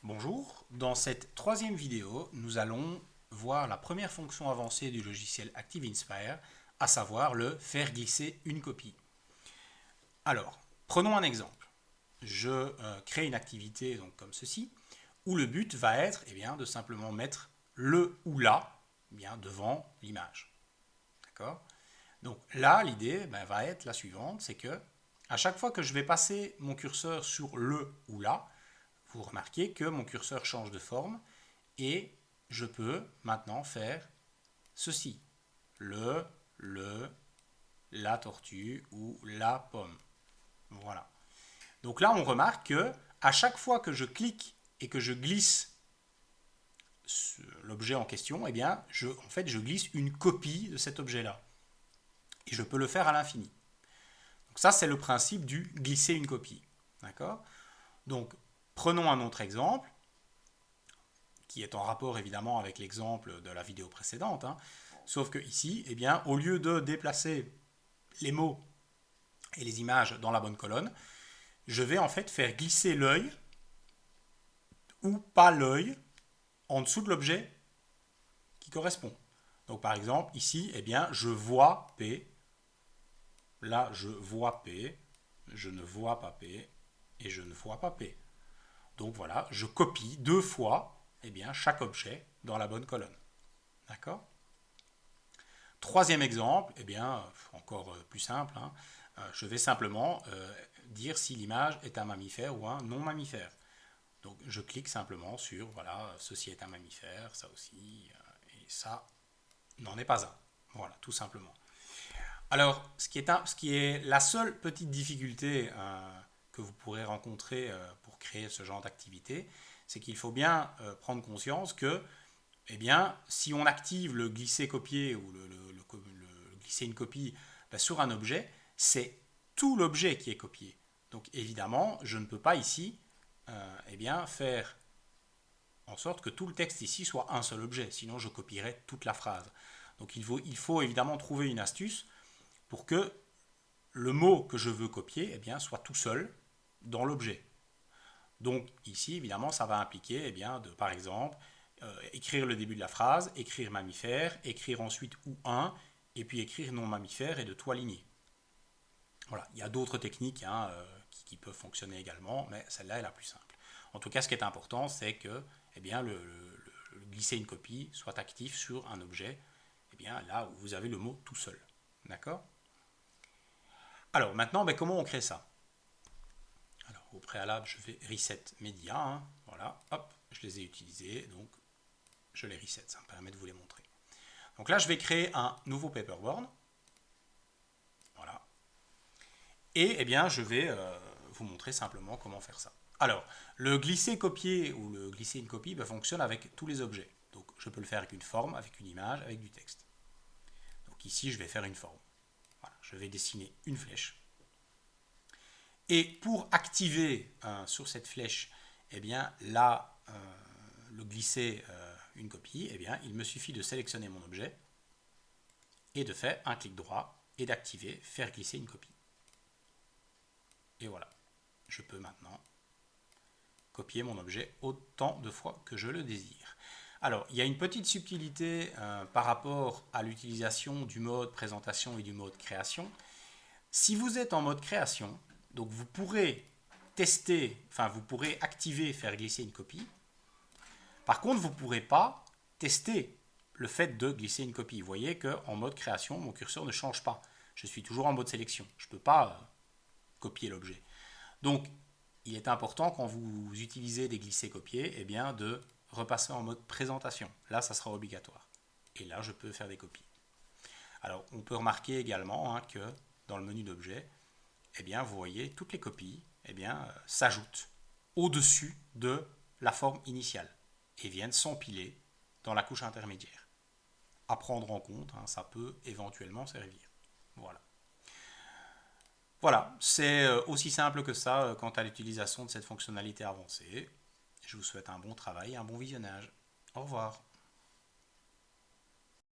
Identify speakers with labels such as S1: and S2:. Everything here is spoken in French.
S1: Bonjour, dans cette troisième vidéo, nous allons voir la première fonction avancée du logiciel ActiveInspire, à savoir le faire glisser une copie. Alors, prenons un exemple. Je crée une activité donc, comme ceci, où le but va être de simplement mettre le ou la devant l'image. D'accord? Donc là, l'idée va être la suivante, c'est que à chaque fois que je vais passer mon curseur sur le ou la, vous remarquez que mon curseur change de forme et je peux maintenant faire ceci. Le, la tortue ou la pomme. Voilà. Donc là, on remarque que à chaque fois que je clique et que je glisse l'objet en question, je glisse une copie de cet objet-là. Et je peux le faire à l'infini. Donc ça, c'est le principe du glisser une copie. D'accord? Donc, prenons un autre exemple, qui est en rapport évidemment avec l'exemple de la vidéo précédente. Sauf que ici, au lieu de déplacer les mots et les images dans la bonne colonne, je vais en fait faire glisser l'œil ou pas l'œil en dessous de l'objet qui correspond. Donc par exemple, ici, je vois P. Là, je vois P. Je ne vois pas P. Et je ne vois pas P. Donc voilà, je copie deux fois chaque objet dans la bonne colonne. D'accord? Troisième exemple, encore plus simple, je vais simplement dire si l'image est un mammifère ou un non-mammifère. Donc je clique simplement sur, voilà, ceci est un mammifère, ça aussi, et ça n'en est pas un. Voilà, tout simplement. Alors, ce qui est la seule petite difficulté que vous pourrez rencontrer pour créer ce genre d'activité, c'est qu'il faut bien prendre conscience que si on active le glisser-copier ou le glisser une copie sur un objet, c'est tout l'objet qui est copié. Donc évidemment, je ne peux pas ici faire en sorte que tout le texte ici soit un seul objet, sinon je copierais toute la phrase. Donc il faut évidemment trouver une astuce pour que le mot que je veux copier soit tout seul dans l'objet. Donc ici, évidemment, ça va impliquer par exemple, écrire le début de la phrase, écrire mammifère, écrire ensuite ou un, et puis écrire non mammifère et de tout aligner. Voilà, il y a d'autres techniques qui peuvent fonctionner également, mais celle-là est la plus simple. En tout cas, ce qui est important, c'est que le glisser une copie soit actif sur un objet, là où vous avez le mot tout seul. D'accord? Alors maintenant, comment on crée ça? Alors au préalable, je vais reset médias. Voilà, hop, je les ai utilisés, donc je les reset, ça me permet de vous les montrer. Donc là, je vais créer un nouveau paperboard. Voilà. Et je vais vous montrer simplement comment faire ça. Alors, le glisser-copier ou le glisser une copie fonctionne avec tous les objets. Donc, je peux le faire avec une forme, avec une image, avec du texte. Donc ici, je vais faire une forme. Voilà, je vais dessiner une flèche. Et pour activer sur cette flèche, là, le glisser une copie, il me suffit de sélectionner mon objet et de faire un clic droit et d'activer faire glisser une copie. Et voilà, je peux maintenant copier mon objet autant de fois que je le désire. Alors, il y a une petite subtilité par rapport à l'utilisation du mode présentation et du mode création. Si vous êtes en mode création, donc vous pourrez tester, vous pourrez activer faire glisser une copie. Par contre, vous ne pourrez pas tester le fait de glisser une copie. Vous voyez qu'en mode création, mon curseur ne change pas. Je suis toujours en mode sélection. Je ne peux pas copier l'objet. Donc, il est important quand vous utilisez des glisser-copier, de repasser en mode présentation. Là, ça sera obligatoire. Et là, je peux faire des copies. Alors, on peut remarquer également que dans le menu d'objet, vous voyez, toutes les copies s'ajoutent au-dessus de la forme initiale et viennent s'empiler dans la couche intermédiaire. À prendre en compte, ça peut éventuellement servir. Voilà. Voilà, c'est aussi simple que ça quant à l'utilisation de cette fonctionnalité avancée. Je vous souhaite un bon travail et un bon visionnage. Au revoir.